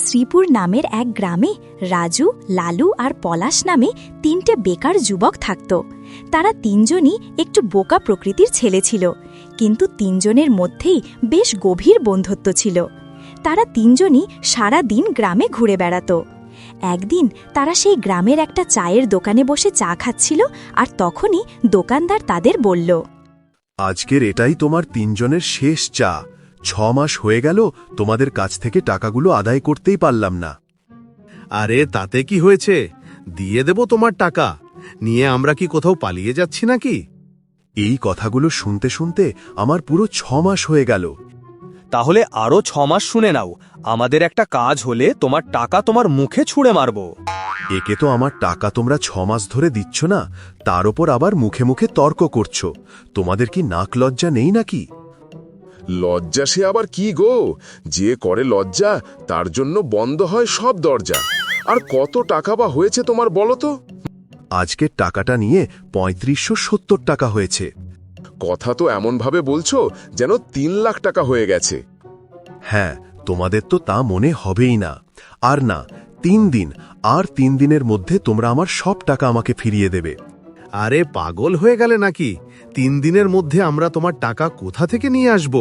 শ্রীপুর নামের এক গ্রামে রাজু, লালু আর পলাশ নামে তিনটে বেকার যুবক থাকত। তারা তিনজনই একটু বোকা প্রকৃতির ছেলে ছিল, কিন্তু তিনজনের মধ্যেই বেশ গভীর বন্ধুত্ব ছিল। তারা তিনজনই সারা দিন গ্রামে ঘুরে বেড়াত। একদিন তারা সেই গ্রামের একটা চায়ের দোকানে বসে চা খাচ্ছিল, আর তখনই দোকানদার তাদের বলল, আজকের এটাই তোমার তিনজনের শেষ চা। 6 মাস হয়ে গেল তোমাদের কাছ থেকে টাকাগুলো আদায় করতেই পারলাম না। আরে তাতে কি হয়েছে, দিয়ে দেব তোমার টাকা। নিয়ে আমরা কি কোথাও পালিয়ে যাচ্ছি নাকি? এই কথাগুলো শুনতে শুনতে আমার পুরো 6 মাস হয়ে গেল। তাহলে আরও 6 মাস শুনে নাও, আমাদের একটা কাজ হলে তোমার টাকা তোমার মুখে ছুঁড়ে মারব। একে তো আমার টাকা তোমরা 6 মাস ধরে দিচ্ছ না, তার ওপর আবার মুখে মুখে তর্ক করছো। তোমাদের কি নাক লজ্জা নেই নাকি? লজ্জা সে আবার কি গো? যে করে লজ্জা তার জন্য বন্ধ হয় সব দরজা। আর কত টাকা বা হয়েছে তোমার বলো তো? আজকের টাকাটা নিয়ে ৩৫৭০ টাকা হয়েছে। কথা তো এমনভাবে বলছো যেন ৩ লাখ টাকা হয়ে গেছে। হ্যাঁ, তোমাদের তো তা মনে হবেই না। আর না, 3 দিন, আর 3 দিনের মধ্যে তোমরা আমার সব টাকা আমাকে ফিরিয়ে দেবে। আরে পাগল হয়ে গেলে নাকি? 3 দিনের মধ্যে আমরা তোমার টাকা কোথা থেকে নিয়ে আসব?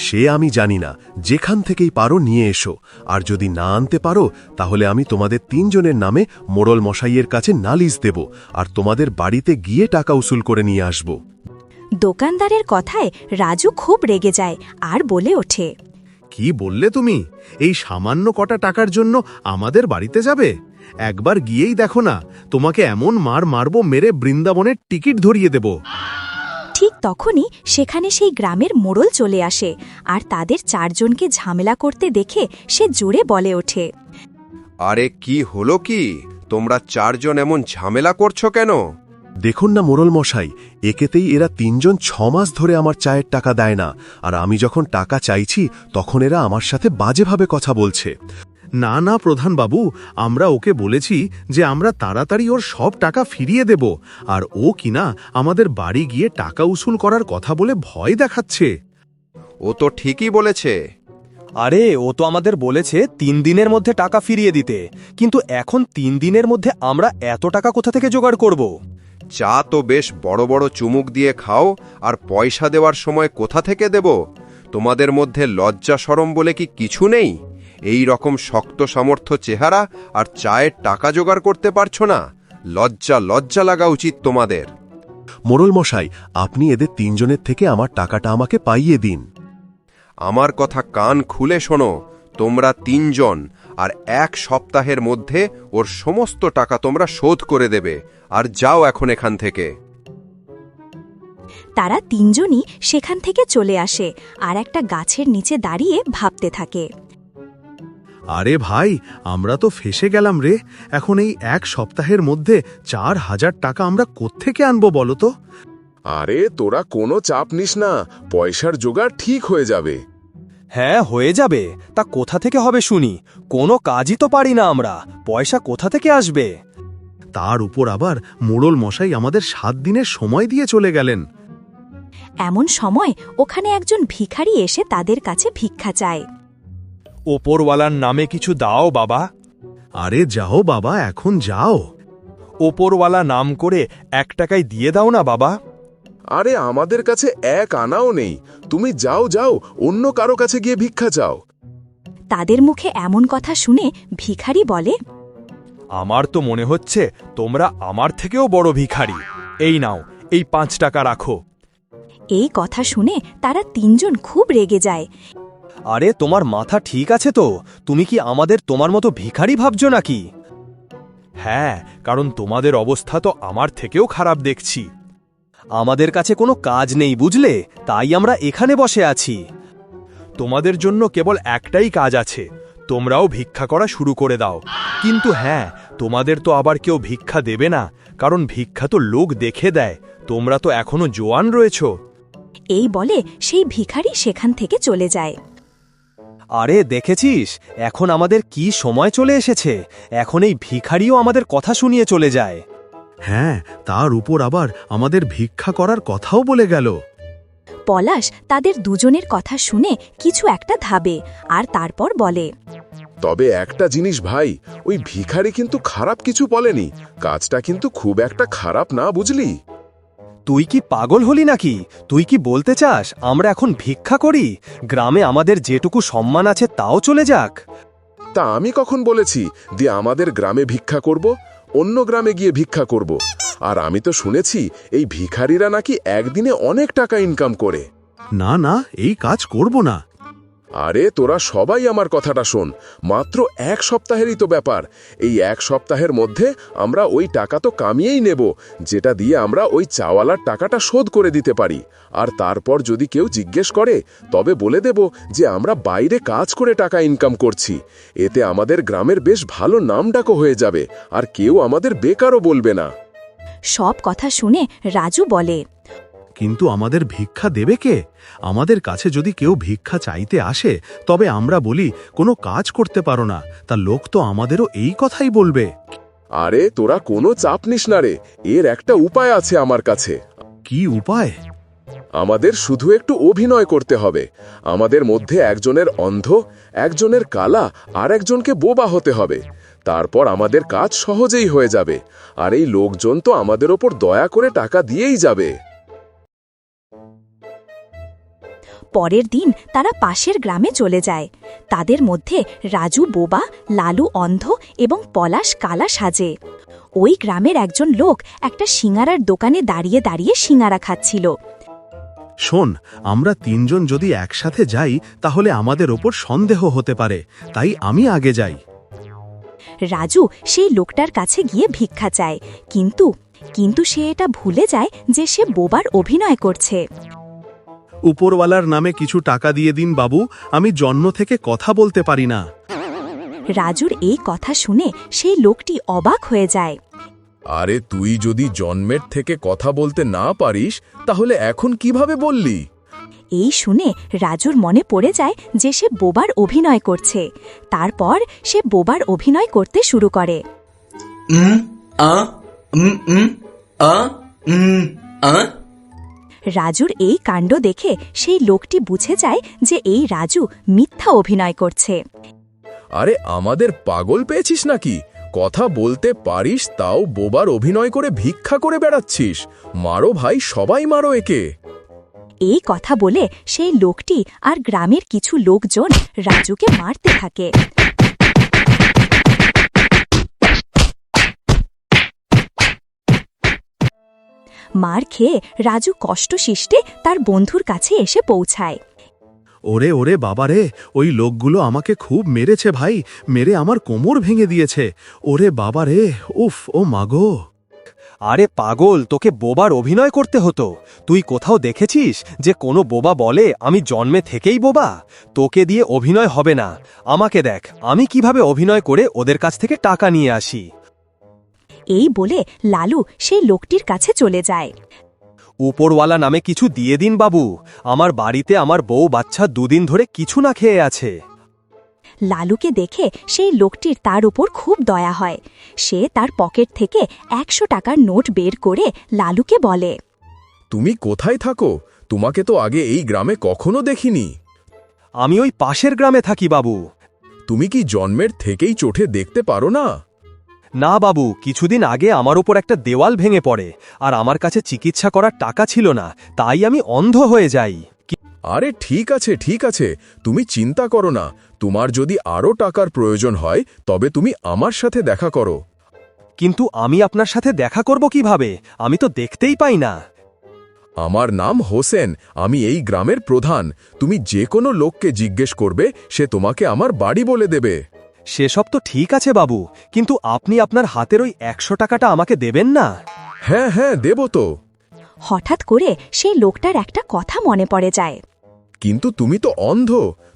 সে আমি জানি না, যেখান থেকেই পারো নিয়ে এসো। আর যদি না আনতে পারো তাহলে আমি তোমাদের 3 জনের নামে মোড়ল মশাইয়ের কাছে নালিশ দেব, আর তোমাদের বাড়িতে গিয়ে টাকা উসুল করে নিয়ে আসব। দোকানদারের কথায় রাজু খুব রেগে যায় আর বলে ওঠে, কি বললে তুমি? এই সামান্য কটা টাকার জন্য আমাদের বাড়িতে যাবে? একবার গিয়েই দেখো না, তোমাকে এমন মার মারব, মেরে বৃন্দাবনের টিকিট ধরিয়ে দেব। ঠিক তখনই সেখানে সেই গ্রামের মোড়ল চলে আসে, আর তাদের 4 জনকে ঝামেলা করতে দেখে সে জোরে বলে ওঠে, আরে কি হলো কি? তোমরা 4 জন এমন ঝামেলা করছো কেন? দেখুন না মোড়ল মশাই, একেতেই এরা 3 জন 6 মাস ধরে আমার চায়ের টাকা দেয় না, আর আমি যখন টাকা চাইছি তখন এরা আমার সাথে বাজেভাবে কথা বলছে। না না প্রধান বাবু, আমরা ওকে বলেছি যে আমরা তাড়াতাড়ি ওর সব টাকা ফিরিয়ে দেব, আর ও কিনা আমাদের বাড়ি গিয়ে টাকা উসুল করার কথা বলে ভয় দেখাচ্ছে। ও তো ঠিকই বলেছে। আরে ও তো আমাদের বলেছে 3 দিনের মধ্যে টাকা ফিরিয়ে দিতে, কিন্তু এখন 3 দিনের মধ্যে আমরা এত টাকা কোথা থেকে জোগাড় করব? চা তো বেশ বড় বড় চুমুক দিয়ে খাও, আর পয়সা দেওয়ার সময় কোথা থেকে দেব? তোমাদের মধ্যে লজ্জা শরম বলে কি কিছু নেই? এই রকম শক্ত সামর্থ্য চেহারা, আর চায়ের টাকা জোগাড় করতে পারছো না? লজ্জা লজ্জা লাগা উচিত তোমাদের। মোড়ল মশাই, আপনি এদের 3 জনের থেকে আমার টাকাটা আমাকে পাইয়ে দিন। আমার কথা কান খুলে শোনো, তোমরা 3 জন, আর 1 সপ্তাহের মধ্যে ওর সমস্ত টাকা তোমরা শোধ করে দেবে। আর যাও এখন এখান থেকে। তারা 3 জনই সেখান থেকে চলে আসে আর একটা গাছের নিচে দাঁড়িয়ে ভাবতে থাকে। আরে ভাই, আমরা তো ফেসে গেলাম রে। এখন এই 1 সপ্তাহের মধ্যে 4000 টাকা আমরা কোত্থেকে আনবো বলো তো? আরে তোরা কোনো চাপ নিস না, পয়সার জোগাড় ঠিক হয়ে যাবে। হ্যাঁ হয়ে যাবে, তা কোথা থেকে হবে শুনি? কোনো কাজই তো পারি না আমরা, পয়সা কোথা থেকে আসবে? তার উপর আবার মোড়ল মশাই আমাদের 7 দিনের সময় দিয়ে চলে গেলেন। এমন সময় ওখানে একজন ভিখারি এসে তাদের কাছে ভিক্ষা চায়। ওপরওয়ালার নামে কিছু দাও বাবা। আরে যাও বাবা, এখন যাও। ওপরওয়ালা নাম করে 1 টাকায় দিয়ে দাও না বাবা। আরে আমাদের কাছে 1 আনাও নেই, তুমি যাও যাও, অন্য কারো কাছে গিয়ে ভিক্ষা চাও। তাদের মুখে এমন কথা শুনে ভিখারি বলে, আমার তো মনে হচ্ছে তোমরা আমার থেকেও বড় ভিখারি। এই নাও, এই 5 টাকা রাখো। এই কথা শুনে তারা 3 জন খুব রেগে যায়। আরে তোমার মাথা ঠিক আছে তো? তুমি কি আমাদের তোমার মতো ভিখারি ভাবছো নাকি? হ্যাঁ, কারণ তোমাদের অবস্থা তো আমার থেকেও খারাপ দেখছি। আমাদের কাছে কোনো কাজ নেই বুঝলে, তাই আমরা এখানে বসে আছি। তোমাদের জন্য কেবল একটাই কাজ আছে, তোমরাও ভিক্ষা করা শুরু করে দাও। কিন্তু হ্যাঁ, তোমাদের তো আবার কেউ ভিক্ষা দেবে না, কারণ ভিক্ষা তো লোক দেখে দেয়। তোমরা তো এখনো জোয়ান রয়েছ। এই বলে সেই ভিখারি সেখান থেকে চলে যায়। আরে দেখেছিস, এখন আমাদের কি সময় চলে এসেছে। এখন এই ভিখারিও আমাদের কথা শুনিয়ে চলে যায়। হ্যাঁ, তার উপর আবার আমাদের ভিক্ষা করার কথাও বলে গেল। পলাশ তাদের 2 জনের কথা শুনে কিছু একটা ভাবে, আর তারপর বলে, তবে একটা জিনিস ভাই, ওই ভিখারি কিন্তু খারাপ কিছু বলেনি, কাজটা কিন্তু খুব একটা খারাপ না, বুঝলি? তুই কি পাগল হলি নাকি? তুই কি বলতে চাস আমরা এখন ভিক্ষা করি? গ্রামে আমাদের যেটুকু সম্মান আছে তাও চলে যাক। তা আমি কখন বলেছি যে আমাদের গ্রামে ভিক্ষা করব? অন্য গ্রামে গিয়ে ভিক্ষা করব। আর আমি তো শুনেছি এই ভিখারিরা নাকি একদিনে অনেক টাকা ইনকাম করে। না না, এই কাজ করব না। আরে তোরা সবাই আমার কথাটা শোন, মাত্র 1 সপ্তাহেরই তো ব্যাপার। এই 1 সপ্তাহের মধ্যে আমরা ওই টাকা তো কামিয়েই নেব, যেটা দিয়ে আমরা ওই চাওয়ালার টাকাটা শোধ করে দিতে পারি। আর তারপর যদি কেউ জিজ্ঞেস করে তবে বলে দেব যে আমরা বাইরে কাজ করে টাকা ইনকাম করছি। এতে আমাদের গ্রামের বেশ ভালো নামডাকও হয়ে যাবে, আর কেউ আমাদের বেকারও বলবে না। সব কথা শুনে রাজু বলে, কিন্তু আমাদের ভিক্ষা দেবে কে? আমাদের কাছে যদি কেউ ভিক্ষা চাইতে আসে তবে আমরা বলি কোনো কাজ করতে পারো না, তা লোক তো আমাদেরও এই কথাই বলবে। আরে তোরা কোনো চাপ নিস না রে, এর একটা উপায় আছে আমার কাছে। কি উপায়? আমাদের শুধু একটু অভিনয় করতে হবে। আমাদের মধ্যে একজনের অন্ধ, একজনের কালা, আর একজনকে বোবা হতে হবে। তারপর আমাদের কাজ সহজেই হয়ে যাবে, আর এই লোকজন তো আমাদের ওপর দয়া করে টাকা দিয়েই যাবে। পরের দিন তারা পাশের গ্রামে চলে যায়। তাদের মধ্যে রাজু বোবা, লালু অন্ধ এবং পলাশ কালা সাজে। ওই গ্রামের একজন লোক একটা সিঙারার দোকানে দাঁড়িয়ে দাঁড়িয়ে সিঙারা খাচ্ছিল। শোন, আমরা 3 জন যদি একসাথে যাই তাহলে আমাদের ওপর সন্দেহ হতে পারে, তাই আমি আগে যাই। রাজু সেই লোকটার কাছে গিয়ে ভিক্ষা চায়, কিন্তু সে এটা ভুলে যায় যে সে বোবার অভিনয় করছে। উপরওয়ালার নামে কিছু টাকা দিয়ে দিন বাবু, আমি জন্ম থেকে কথা বলতে পারি না। রাজুর এই কথা শুনে সেই লোকটি অবাক হয়ে যায়। আরে তুই যদি জন্মের থেকে কথা বলতে না পারিস তাহলে এখন কিভাবে বললি? এই শুনে রাজুর মনে পড়ে যায় যে সে বোবার অভিনয় করছে। তারপর সে বোবার অভিনয় করতে শুরু করে। রাজুর এই কাণ্ড দেখে সেই লোকটি বুঝে যায় যে এই রাজু মিথ্যা অভিনয় করছে। আরে আমাদের পাগল পেয়েছিস নাকি? কথা বলতে পারিস তাও বোবার অভিনয় করে ভিক্ষা করে বেড়াচ্ছিস। মারো ভাই, সবাই মারো একে। এই কথা বলে সেই লোকটি আর গ্রামের কিছু লোকজন রাজুকে মারতে থাকে। মার খেয়ে রাজু কষ্টসিষ্টে তার বন্ধুর কাছে এসে পৌঁছায়। ওরে ওরে বাবারে, ওই লোকগুলো আমাকে খুব মেরেছে ভাই, মেরে আমার কোমর ভেঙে দিয়েছে। ওরে বাবারে, উফ, ও মাগো। আরে পাগল, তোকে বোবার অভিনয় করতে হতো। তুই কোথাও দেখেছিস যে কোনো বোবা বলে আমি জন্মে থেকেই বোবা? তোকে দিয়ে অভিনয় হবে না। আমাকে দেখ আমি কিভাবে অভিনয় করে ওদের কাছ থেকে টাকা নিয়ে আসি। এই বলে লালু সেই লোকটির কাছে চলে যায়। উপরওয়ালা নামে কিছু দিয়ে দিন বাবু, আমার বাড়িতে আমার বউ বাচ্চা 2 দিন ধরে কিছু না খেয়ে আছে। লালুকে দেখে সেই লোকটির তার উপর খুব দয়া হয়। সে তার পকেট থেকে 100 টাকার নোট বের করে লালুকে বলে, তুমি কোথায় থাকো? তোমাকে তো আগে এই গ্রামে কখনো দেখিনি। আমি ওই পাশের গ্রামে থাকি বাবু। তুমি কি জন্মের থেকেই চোখে দেখতে পারো না? না বাবু, কিছুদিন আগে আমার উপর একটা দেওয়াল ভেঙে পড়ে, আর আমার কাছে চিকিৎসা করার টাকা ছিল না, তাই আমি অন্ধ হয়ে যাই। আরে ঠিক আছে ঠিক আছে, তুমি চিন্তা করো না। তোমার যদি আরও টাকার প্রয়োজন হয় তবে তুমি আমার সাথে দেখা করো। কিন্তু আমি আপনার সাথে দেখা করব কিভাবে? আমি তো দেখতেই পাই না। আমার নাম হোসেন, আমি এই গ্রামের প্রধান। তুমি যে কোনো লোককে জিজ্ঞেস করবে, সে তোমাকে আমার বাড়ি বলে দেবে। সেসব তো ঠিক আছে বাবু, কিন্তু আপনি আপনার হাতের ওই 100 টাকাটা আমাকে দেবেন না? হ্যাঁ হ্যাঁ, দেব তো। হঠাৎ করে সেই লোকটার একটা কথা মনে পড়ে যায়। কিন্তু তুমি তো অন্ধ,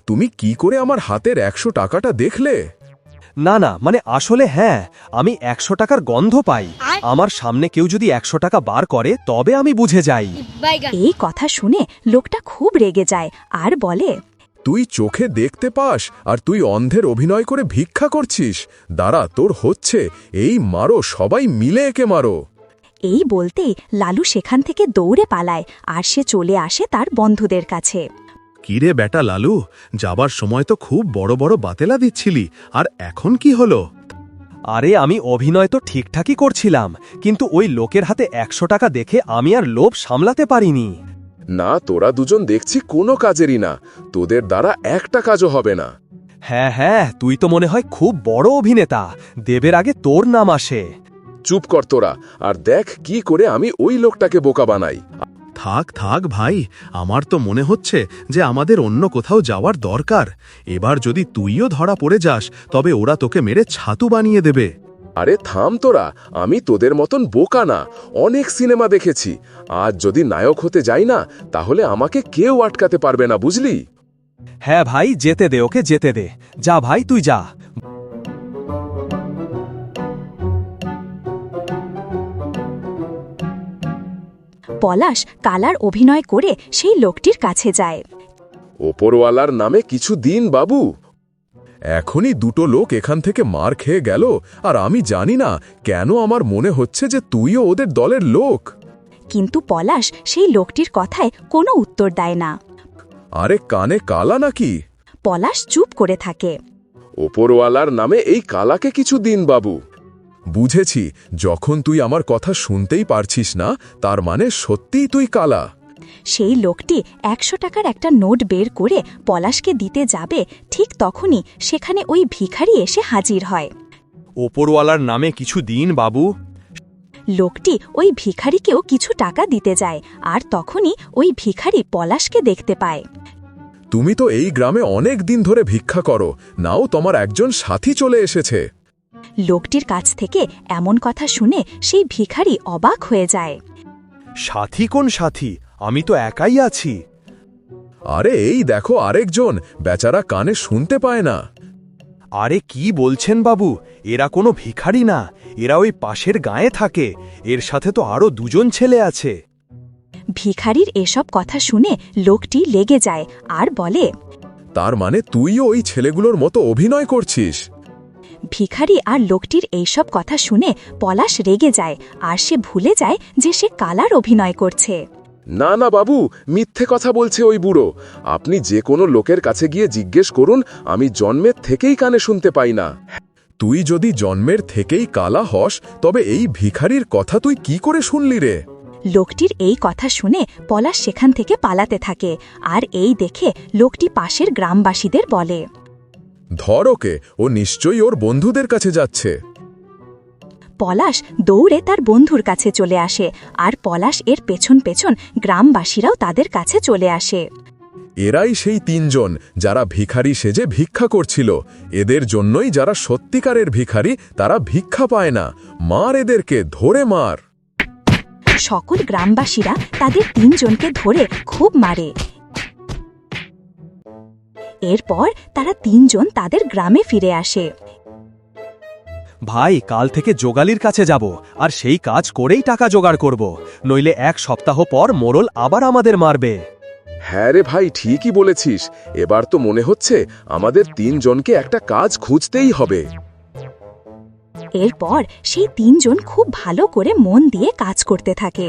তুমি কি করে আমার হাতের 100 টাকাটা দেখলে? না না, মানে আসলে হ্যাঁ, আমি 100 টাকার গন্ধ পাই। আমার সামনে কেউ যদি 100 টাকা বার করে তবে আমি বুঝে যাই। এই কথা শুনে লোকটা খুব রেগে যায় আর বলে, তুই চোখে দেখতে পাস আর তুই অন্ধের অভিনয় করে ভিক্ষা করছিস? দাঁড়া, তোর হচ্ছে। এই মারো, সবাই মিলে একে মারো। এই বলতেই লালু সেখান থেকে দৌড়ে পালায় আর সে চলে আসে তার বন্ধুদের কাছে। কিরে বেটা লালু, যাবার সময় তো খুব বড় বড় বাতেলা দিচ্ছিলি, আর এখন কি হলো? আরে আমি অভিনয় তো ঠিকঠাকই করছিলাম, কিন্তু ওই লোকের হাতে 100 টাকা দেখে আমি আর লোভ সামলাতে পারিনি। না, তোরা দুজন দেখছি কোনো কাজেরই না, তোদের দ্বারা একটা কাজও হবে না। হ্যাঁ হ্যাঁ, তুই তো মনে হয় খুব বড় অভিনেতা, দেবের আগে তোর নাম আসে। চুপ কর তোরা, আর দেখ কি করে আমি ওই লোকটাকে বোকা বানাই। থাক থাক ভাই, আমার তো মনে হচ্ছে যে আমাদের অন্য কোথাও যাওয়ার দরকার। এবার যদি তুইও ধরা পড়ে যাস, তবে ওরা তোকে মেরে ছাতু বানিয়ে দেবে। আরে থাম তোরা, আমি তোদের মতন বোকা না, অনেক সিনেমা দেখেছি। আজ যদি নায়ক হতে যাই না, তাহলে আমাকে কেউ আটকাতে পারবে না, বুঝলি? হ্যাঁ ভাই, যেতে দে, ওকে যেতে দে। যা ভাই, তুই যা। পলাশ কালার অভিনয় করে সেই লোকটির কাছে যায়। ওপরওয়ালার নামে কিছু দিন বাবু। এখনই দুটো লোক এখান থেকে মার খেয়ে গেল, আর আমি জানি না কেন আমার মনে হচ্ছে যে তুইও ওদের দলের লোক। কিন্তু পলাশ সেই লোকটির কথায় কোনো উত্তর দেয় না। আরে কানে কালা নাকি? পলাশ চুপ করে থাকে। ওপরওয়ালার নামে এই কালাকে কিছু দিন বাবু। বুঝেছি, যখন তুই আমার কথা শুনতেই পারছিস না, তার মানে সত্যিই তুই কালা। সেই লোকটি 100 টাকার একটা নোট বের করে পলাশকে দিতে যাবে, ঠিক তখনই সেখানে ওই ভিখারি এসে হাজির হয়। ওপরওয়ালার নামে কিছু দিন বাবু। লোকটি ওই ভিখারিকেও কিছু টাকা দিতে যায়, আর তখনই ওই ভিখারি পলাশকে দেখতে পায়। তুমি তো এই গ্রামে অনেক দিন ধরে ভিক্ষা করো, নাও তোমার একজন সাথী চলে এসেছে। লোকটির কাছ থেকে এমন কথা শুনে সেই ভিখারি অবাক হয়ে যায়। সাথী? কোন সাথী? আমি তো একাই আছি। আরে এই দেখো আরেকজন, বেচারা কানে শুনতে পায় না। আরে কি বলছেন বাবু, এরা কোনো ভিখারি না, এরা ওই পাশের গাঁয়ে থাকে, এর সাথে তো আরো 2জন ছেলে আছে। ভিখারির এসব কথা শুনে লোকটি লেগে যায় আর বলে, তার মানে তুইও ওই ছেলেগুলোর মতো অভিনয় করছিস? ভিখারি আর লোকটির এইসব কথা শুনে পলাশ রেগে যায়, আর সে ভুলে যায় যে সে কালার অভিনয় করছে। না না বাবু, মিথ্যে কথা বলছে ওই বুড়ো। আপনি যে কোনো লোকের কাছে গিয়ে জিজ্ঞেস করুন, আমি জন্মের থেকেই কানে শুনতে পাই না। তুই যদি জন্মের থেকেই কালা হস, তবে এই ভিখারির কথা তুই কি করে শুনলি রে? লোকটির এই কথা শুনে পলাশ সেখান থেকে পালাতে থাকে, আর এই দেখে লোকটি পাশের গ্রামবাসীদের বলে, ধর ওকে, ও নিশ্চয়ই ওর বন্ধুদের কাছে যাচ্ছে। পলাশ দৌড়ে তার বন্ধুর কাছে চলে আসে, আর পলাশ এর পেছন পেছন গ্রামবাসীরাও তাদের কাছে চলে আসে। এরাই সেই 3 জন যারা ভিখারি সেজে ভিক্ষা করছিল। এদের জন্যই যারা সত্যিকারের ভিখারি তারা ভিক্ষা পায় না। মার এদেরকে, ধরে মার। সকল গ্রামবাসীরা তাদের 3 জনকে ধরে খুব মারে। এরপর তারা 3 জন তাদের গ্রামে ফিরে আসে। ভাই, কাল থেকে যোগালির কাছে যাব, আর সেই কাজ করেই টাকা জোগাড় করব, নইলে 1 সপ্তাহ পর মোড়ল আবার আমাদের মারবে। হ্যাঁ রে ভাই, ঠিকই বলেছিস। এবার তো মনে হচ্ছে আমাদের 3 জনকে একটা কাজ খুঁজতেই হবে। এরপর সেই 3 জন খুব ভালো করে মন দিয়ে কাজ করতে থাকে।